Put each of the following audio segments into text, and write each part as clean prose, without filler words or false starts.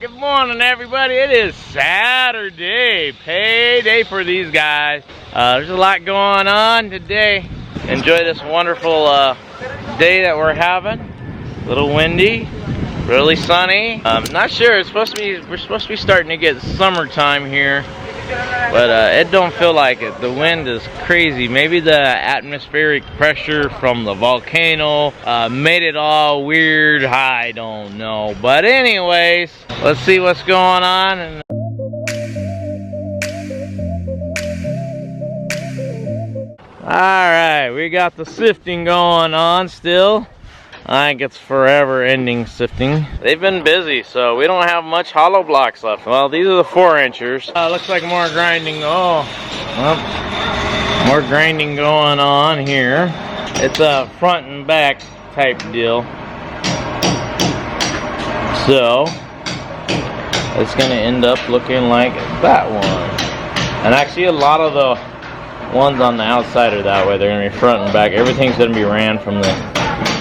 Good morning, everybody. It is Saturday, payday for these guys. There's a lot going on today. Enjoy this wonderful day that we're having. A little windy, really sunny. Not sure. We're supposed to be starting to get summertime here, but it don't feel like it. The wind is crazy. Maybe the atmospheric pressure from the volcano made it all weird. I don't know. But anyways, let's see what's going on. Alright, we got the sifting going on still. I think it's forever ending sifting. They've been busy, so we don't have much hollow blocks left. Well, these are the 4-inchers. Looks like more grinding. Well, more grinding going on here. It's a front and back type deal. So it's gonna end up looking like that one. And actually a lot of the ones on the outside are that way. They're gonna be front and back. Everything's gonna be ran from the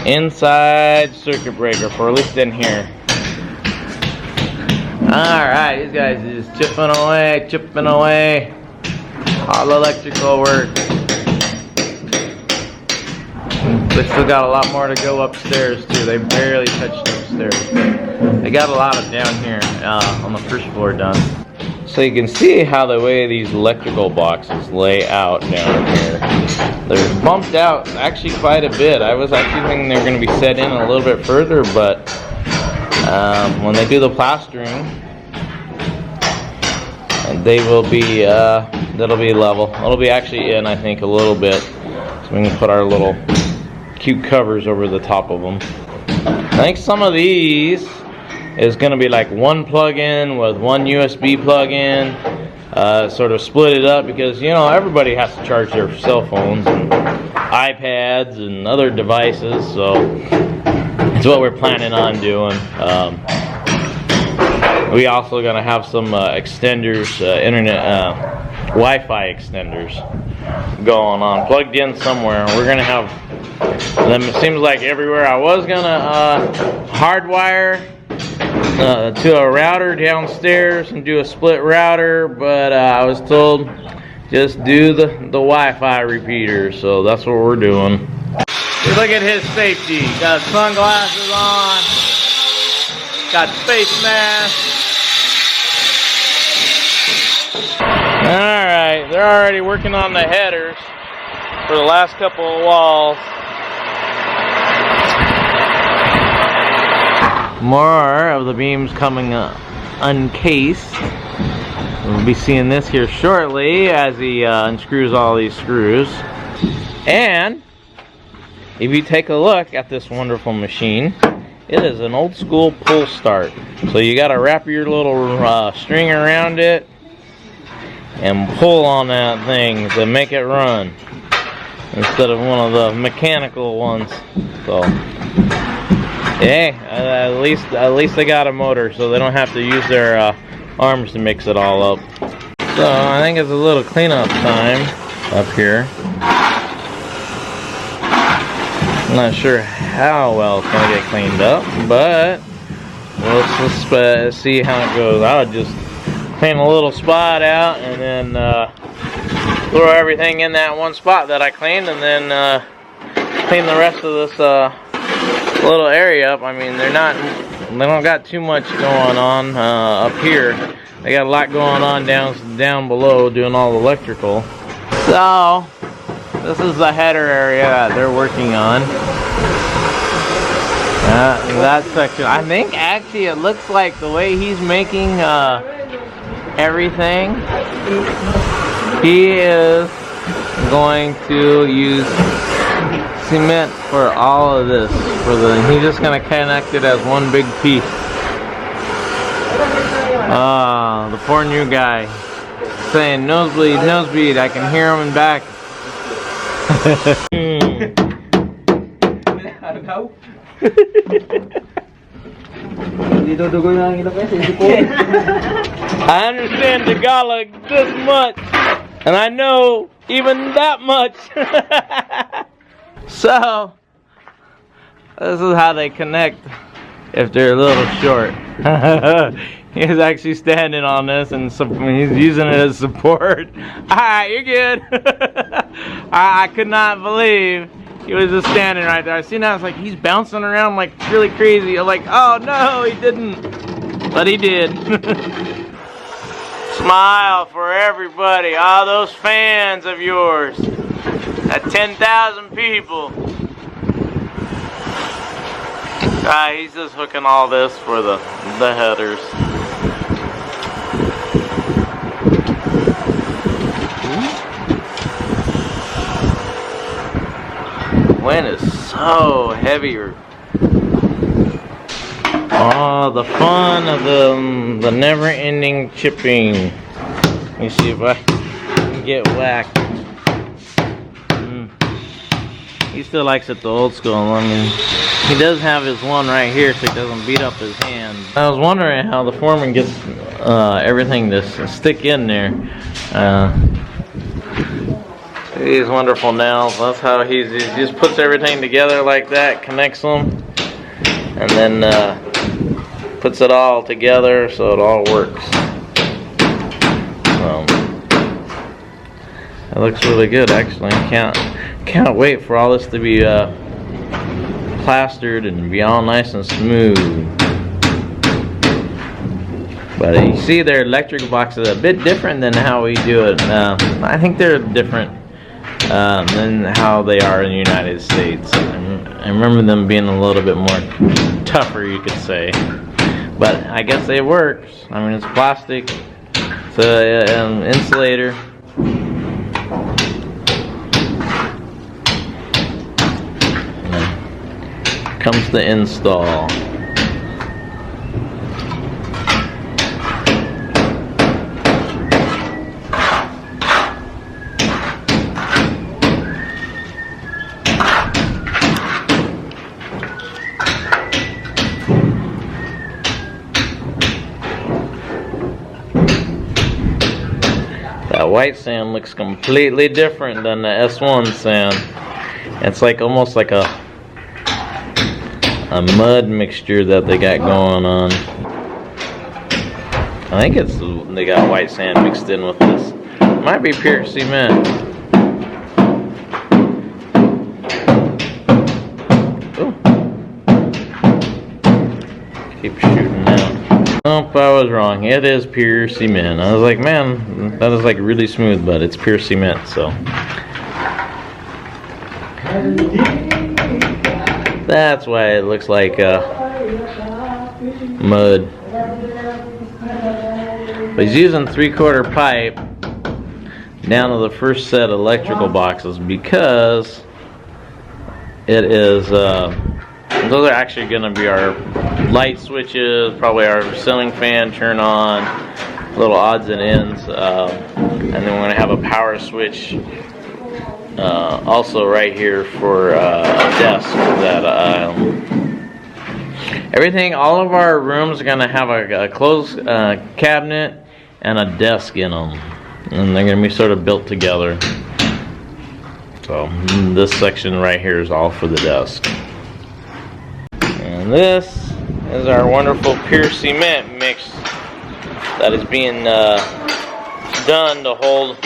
inside circuit breaker, for at least in here. Alright, these guys are just chipping away. All electrical work. They still got a lot more to go upstairs too. They barely touched upstairs. They got a lot of down here on the first floor done. So you can see how the way these electrical boxes lay out down here. They're bumped out actually quite a bit. I was actually thinking they're going to be set in a little bit further, but when they do the plastering, they will be that'll be level. It'll be actually in, I think, a little bit, so we can put our little cute covers over the top of them. I think some of these is going to be like one plug-in with one USB plug-in, sort of split it up, because you know everybody has to charge their cell phones and iPads and other devices, so it's what we're planning on doing. We also going to have some extenders, internet Wi-Fi extenders going on, plugged in somewhere. We're going to have them, it seems like everywhere. I was going to hardwire to a router downstairs and do a split router, but I was told just do the Wi-Fi repeater, so that's what we're doing. Look at his safety. Got sunglasses on, got face mask. Alright, they're already working on the headers for the last couple of walls. More of the beams coming uncased. We'll be seeing this here shortly as he unscrews all these screws. And if you take a look at this wonderful machine, it is an old school pull start. So you got to wrap your little string around it and pull on that thing to make it run, instead of one of the mechanical ones. So yeah, at least they got a motor, so they don't have to use their arms to mix it all up. So I think it's a little cleanup time up here. I'm not sure how well it's gonna get cleaned up, but let's see how it goes. I would just clean a little spot out and then throw everything in that one spot that I cleaned, and then clean the rest of this little area up. I mean, they don't got too much going on up here. They got a lot going on down below doing all the electrical. So this is the header area that they're working on. That section, I think actually it looks like the way he's making everything, he is going to use cement for all of this. He's just gonna connect it as one big piece. The poor new guy saying nosebleed, nosebleed. I can hear him in back. I understand Tagalog this much, and I know even that much. So this is how they connect if they're a little short. He's actually standing on this and he's using it as support. Alright, you're good. I could not believe he was just standing right there. I seen that, I was like, he's bouncing around like really crazy. I'm like, oh no, he didn't. But he did. Smile for everybody, all those fans of yours. That 10,000 people. He's just hooking all this for the headers. Wind is so heavy. Oh, the fun of the never-ending chipping. Let me see if I can get whacked. He still likes it the old school. I mean, he does have his one right here so he doesn't beat up his hand. I was wondering how the foreman gets everything to stick in there. These wonderful nails. That's how he just puts everything together like that, connects them, and then puts it all together so it all works. So it looks really good, actually. Can't wait for all this to be plastered and be all nice and smooth. But you see, their electrical boxes are a bit different than how we do it. I think they're different than how they are in the United States. I remember them being a little bit more tougher, you could say. But I guess it works. I mean, it's plastic. It's an insulator. Comes the install. That white sand looks completely different than the S1 sand. It's like almost like a mud mixture that they got going on. I think they got white sand mixed in with this. It might be pure cement. Ooh. Keep shooting out. Nope, I was wrong. It is pure cement. I was like, man, that is like really smooth, but it's pure cement, so. That's why it looks like mud. But he's using 3/4 pipe down to the first set of electrical boxes because it is, those are actually going to be our light switches, probably our ceiling fan turn on, little odds and ends, and then we're going to have a power switch also right here for a desk that everything, all of our rooms are going to have a closed cabinet and a desk in them, and they're going to be sort of built together. So this section right here is all for the desk, and this is our wonderful pure cement mix that is being done to hold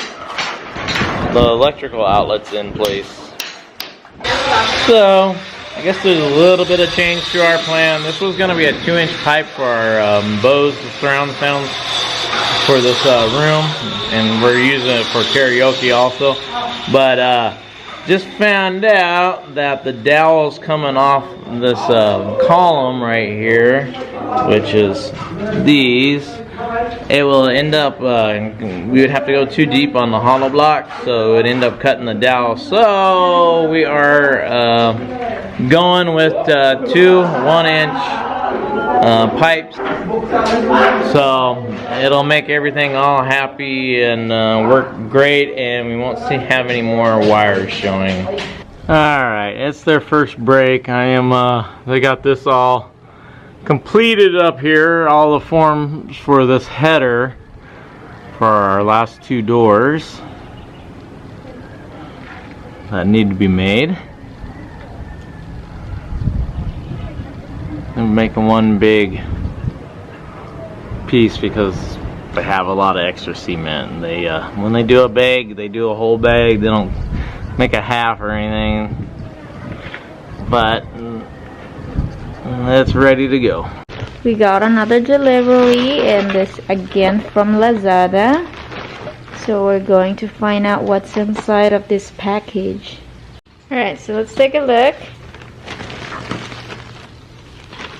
the electrical outlets in place. So I guess there's a little bit of change to our plan. This was going to be a 2-inch pipe for our Bose surround sounds for this room, and we're using it for karaoke also. But just found out that the dowel's coming off this column right here, which is these. It will end up, we would have to go too deep on the hollow block, so it would end up cutting the dowel. So we are going with 2 1-inch pipes. So it'll make everything all happy and work great, and we won't have any more wires showing. Alright, it's their first break. They got this all completed up here, all the forms for this header for our last 2 doors that need to be made. I'm making one big piece because they have a lot of extra cement. They when they do a bag, they do a whole bag. They don't make a half or anything. But it's ready to go. We got another delivery, and this again from Lazada. So we're going to find out what's inside of this package. Alright, so let's take a look.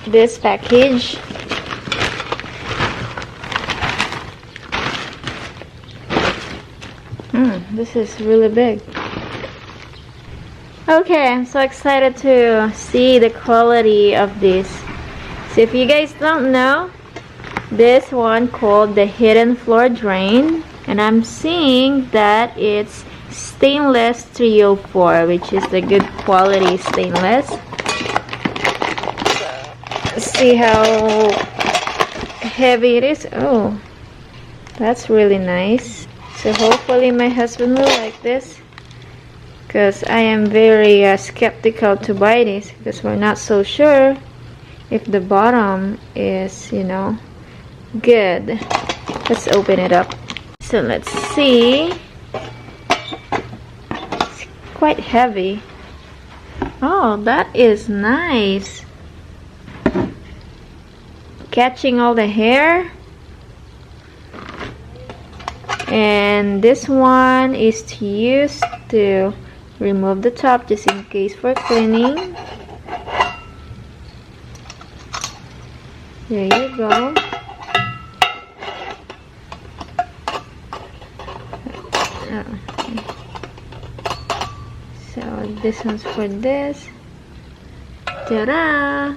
This package. This is really big. Okay, I'm so excited to see the quality of this. So if you guys don't know, this one called the hidden floor drain, and I'm seeing that it's stainless 304, which is the good quality stainless. Let's see how heavy it is. Oh, that's really nice. So hopefully my husband will like this, because I am very skeptical to buy this because we're not so sure if the bottom is, you know, good. Let's open it up. So let's see. It's quite heavy. Oh, that is nice. Catching all the hair. And this one is to use to remove the top just in case for cleaning. There you go. Okay. So this one's for this. Ta-da!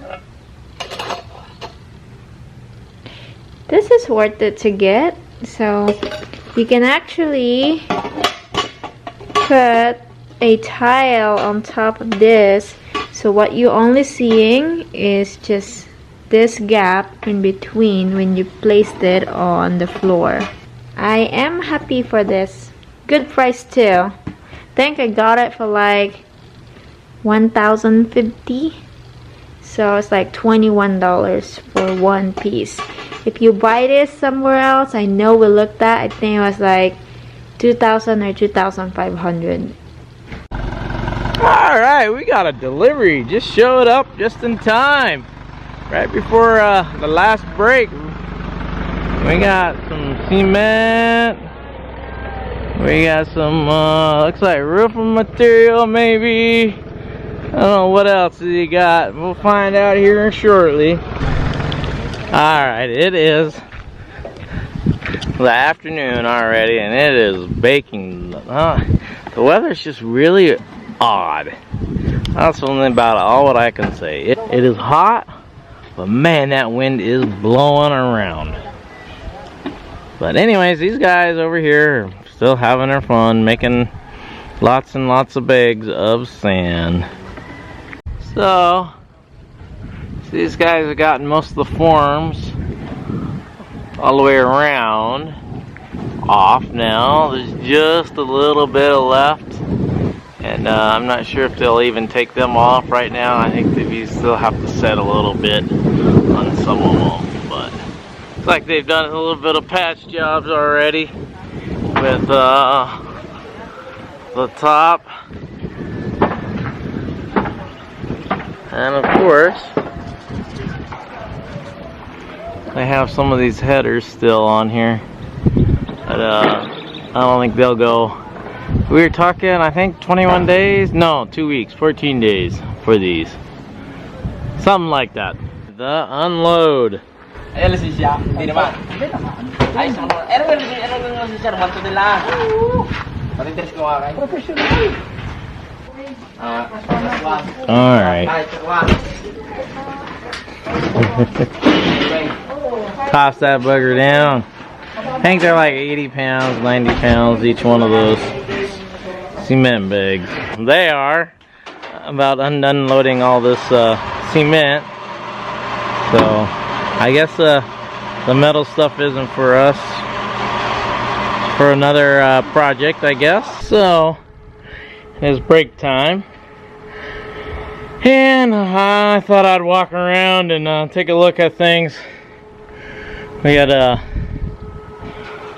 This is worth it to get. So you can actually put a tile on top of this, so what you're only seeing is just this gap in between when you placed it on the floor. I am happy for this. Good price too. I think I got it for like $1,050, so it's like $21 for one piece. If you buy this somewhere else, I know we looked at, I think it was like $2,000 or $2,500. Alright, we got a delivery. Just showed up just in time. Right before the last break. We got some cement. We got some, looks like roofing material maybe. I don't know what else you got. We'll find out here shortly. Alright, it is the afternoon already, and it is baking. The weather's just really odd. That's only about all what I can say. It is hot, but man, that wind is blowing around. But anyways, these guys over here are still having their fun, making lots and lots of bags of sand. So these guys have gotten most of the forms all the way around off now. There's just a little bit left, and I'm not sure if they'll even take them off right now. I think they still have to set a little bit on some of them, but it's like they've done a little bit of patch jobs already with the top, and of course they have some of these headers still on here, but I don't think they'll go. We were talking, I think 21 days, no, 2 weeks, 14 days for these, something like that. The unload. Alright. Toss that bugger down. I think they're like 80 pounds, 90 pounds, each one of those cement bags. They are about unloading all this cement. So I guess the metal stuff isn't for us, for another project, I guess. So it's break time, and I thought I'd walk around and take a look at things We got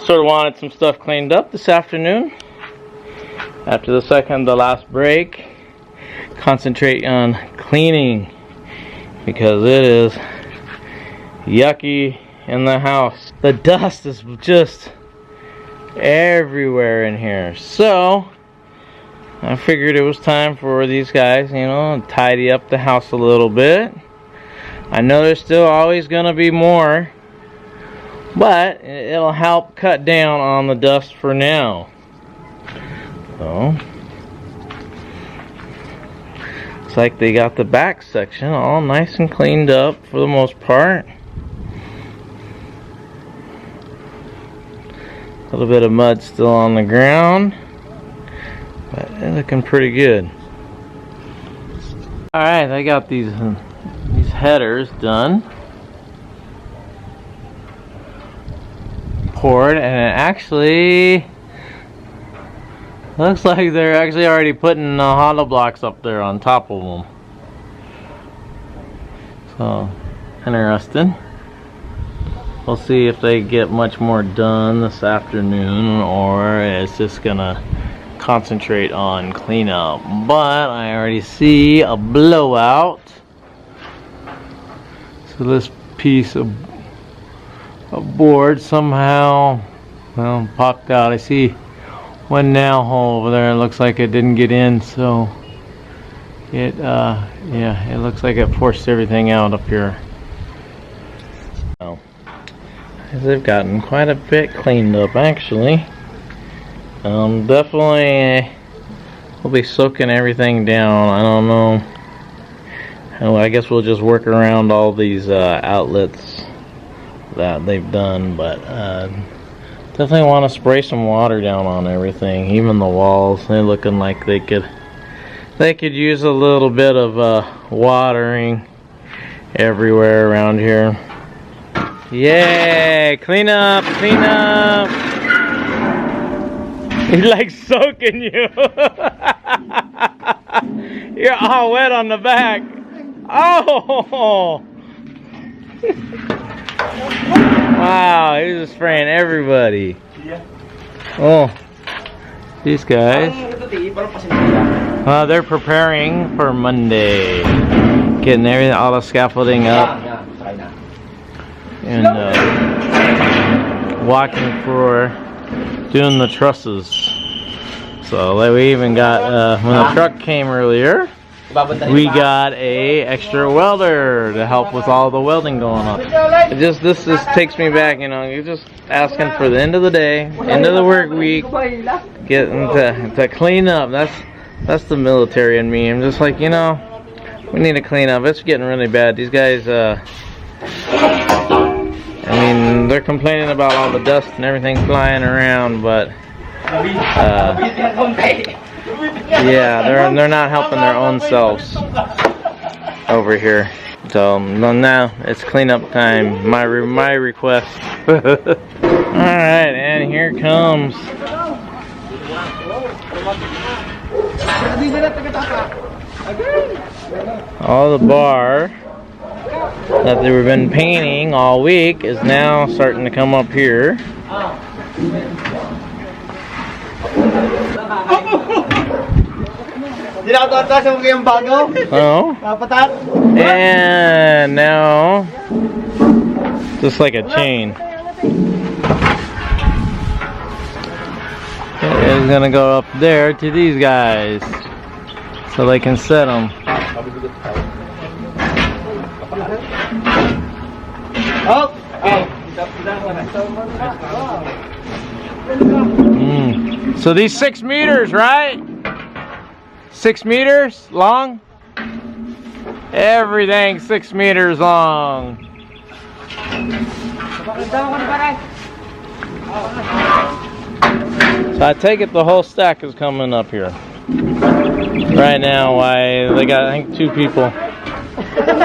sort of wanted some stuff cleaned up this afternoon. After the last break, concentrate on cleaning because it is yucky in the house. The dust is just everywhere in here. So I figured it was time for these guys, you know, to tidy up the house a little bit. I know there's still always gonna be more, but it'll help cut down on the dust for now. So it's like they got the back section all nice and cleaned up for the most part. A little bit of mud still on the ground, but it's looking pretty good. Alright, I got these headers done. Poured, and it actually looks like they're actually already putting hollow blocks up there on top of them. So, interesting. We'll see if they get much more done this afternoon or it's just gonna concentrate on cleanup. But I already see a blowout. So this piece of board somehow, well, popped out. I see one nail hole over there. It looks like it didn't get in, so it yeah, it looks like it forced everything out up here. So they've gotten quite a bit cleaned up actually. Definitely we'll be soaking everything down. I don't know. I guess we'll just work around all these outlets that they've done, but definitely want to spray some water down on everything, even the walls. They're looking like they could use a little bit of watering everywhere around here. Yay! Clean up, clean up. He's like soaking you. You're all wet on the back. Oh! Wow, he's just spraying everybody. Oh, these guys. They're preparing for Monday. Getting everything, all the scaffolding up. And walking for doing the trusses. So like we even got, when the truck came earlier, we got a extra welder to help with all the welding going on. This just takes me back, you know. You're just asking for the end of the day, end of the work week, getting to clean up. That's the military in me. I'm just like, you know, we need to clean up. It's getting really bad. These guys, I mean, they're complaining about all the dust and everything flying around, but yeah, they're not helping their own selves over here. So now it's cleanup time. My request. All right, and here comes all the bar that they've been painting all week is now starting to come up here. Oh. And now, just like a chain, it's gonna go up there to these guys, so they can set them. So these 6 meters, right? 6 meters long? Everything 6 meters long. So I take it the whole stack is coming up here. Right now, they got, I think, 2 people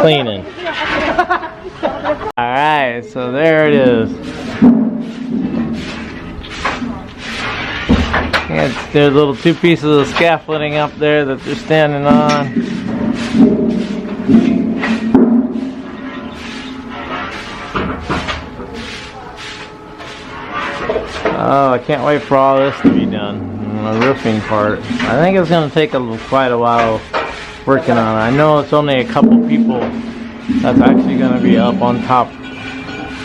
cleaning. Alright, so there it is. There's little 2 pieces of scaffolding up there that they're standing on. Oh, I can't wait for all this to be done. The roofing part. I think it's going to take quite a while working on it. I know it's only a couple people that's actually going to be up on top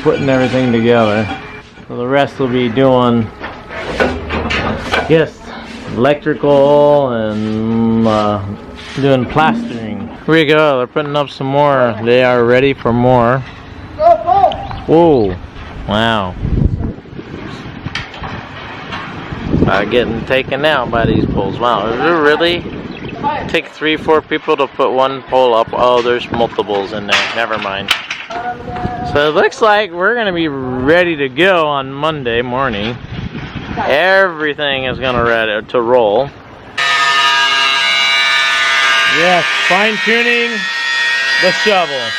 putting everything together. So the rest will be doing, yes, electrical and doing plastering. Here we go. They're putting up some more. They are ready for more. Whoa. Wow. Getting taken out by these poles. Wow, is it really take 3-4 people to put one pole up? Oh, there's multiples in there. Never mind. So it looks like we're going to be ready to go on Monday morning. Everything is going to ready to roll. Yes, fine tuning the shovel.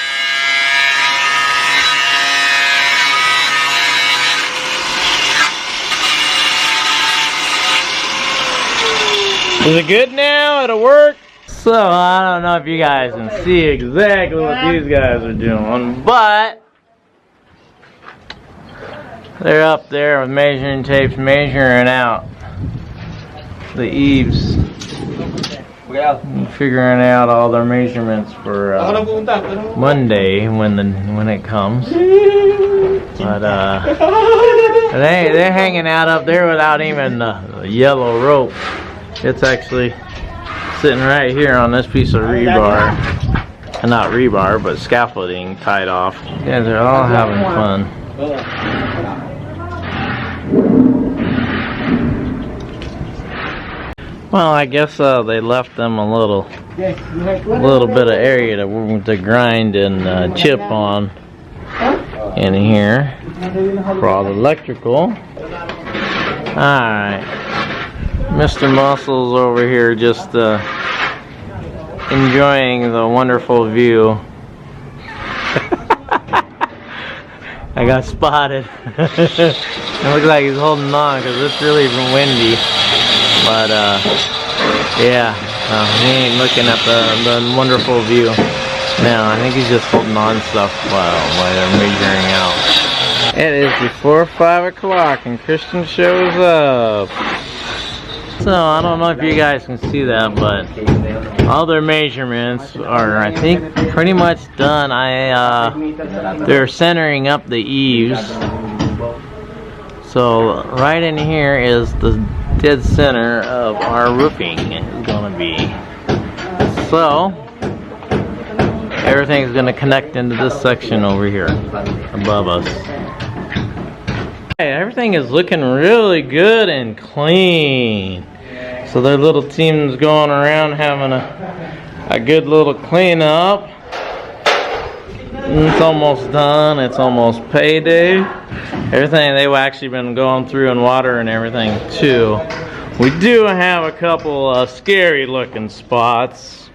Is it good now? It'll work? So, I don't know if you guys can see exactly what these guys are doing, but they're up there with measuring tapes, measuring out the eaves, figuring out all their measurements for Monday when it comes. But they're hanging out up there without even the yellow rope. It's actually sitting right here on this piece of rebar. Not rebar, but scaffolding tied off. Yeah, they're all having fun. Well, I guess they left them a little bit of area to grind and chip on in here for all the electrical. Alright. Mr. Muscles over here just enjoying the wonderful view. I got spotted. It looks like he's holding on because it's really windy. But yeah, he ain't looking at the wonderful view. Now, I think he's just holding on stuff while they're measuring out. It is before 5 o'clock and Christian shows up. So, I don't know if you guys can see that, but all their measurements are, I think, pretty much done. They're centering up the eaves. So, right in here is the dead center of our roofing is going to be. So, everything's going to connect into this section over here above us. Hey, everything is looking really good and clean. So their little team's going around having a good little cleanup. It's almost done. It's almost payday. Everything, they've actually been going through and water and everything too. We do have a couple scary looking spots.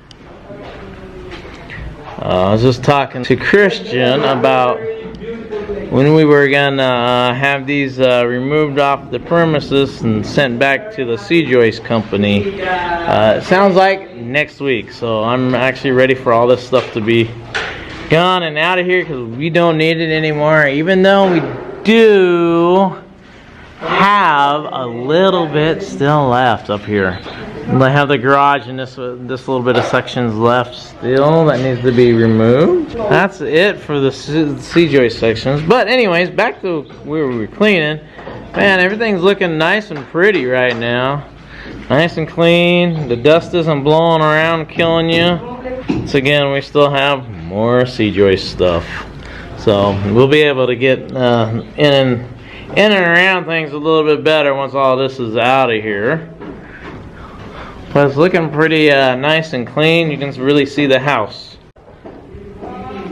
I was just talking to Christian about when we were gonna have these removed off the premises and sent back to the C-joist company. It sounds like next week, so I'm actually ready for all this stuff to be gone and out of here because we don't need it anymore, even though we do have a little bit still left up here. I have the garage and this little bit of sections left still that needs to be removed. That's it for the C-joist sections. But anyways, back to where we were cleaning. Man, everything's looking nice and pretty right now. Nice and clean. The dust isn't blowing around killing you. So again, we still have more C-joist stuff. So we'll be able to get in and around things a little bit better once all this is out of here. But it's looking pretty nice and clean. You can really see the house.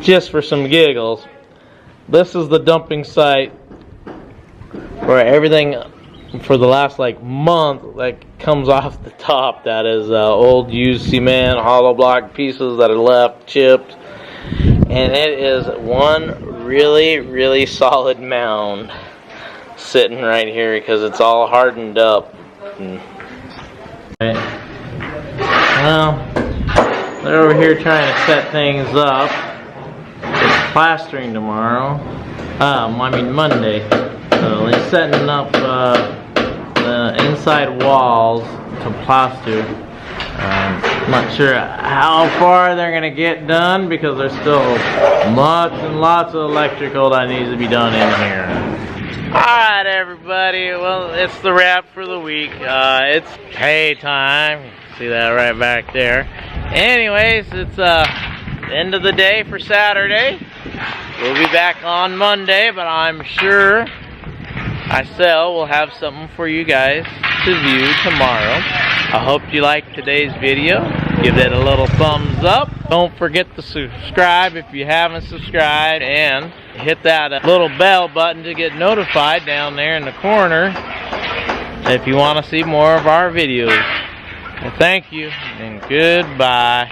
Just for some giggles, this is the dumping site for everything for the last month that comes off the top. That is old used cement, hollow block pieces that are left, chipped. And it is one really solid mound sitting right here because it's all hardened up. Well, they're over here trying to set things up. It's plastering tomorrow. Monday. So they setting up the inside walls to plaster. I'm not sure how far they're gonna get done because there's still lots and lots of electrical that needs to be done in here. Alright everybody, well it's the wrap for the week. It's pay time. See that right back there. Anyways, it's the end of the day for Saturday. We'll be back on Monday, but I'm sure will have something for you guys to view tomorrow. I hope you liked today's video. Give it a little thumbs up. Don't forget to subscribe if you haven't subscribed, and hit that little bell button to get notified down there in the corner if you want to see more of our videos. Well, thank you and goodbye.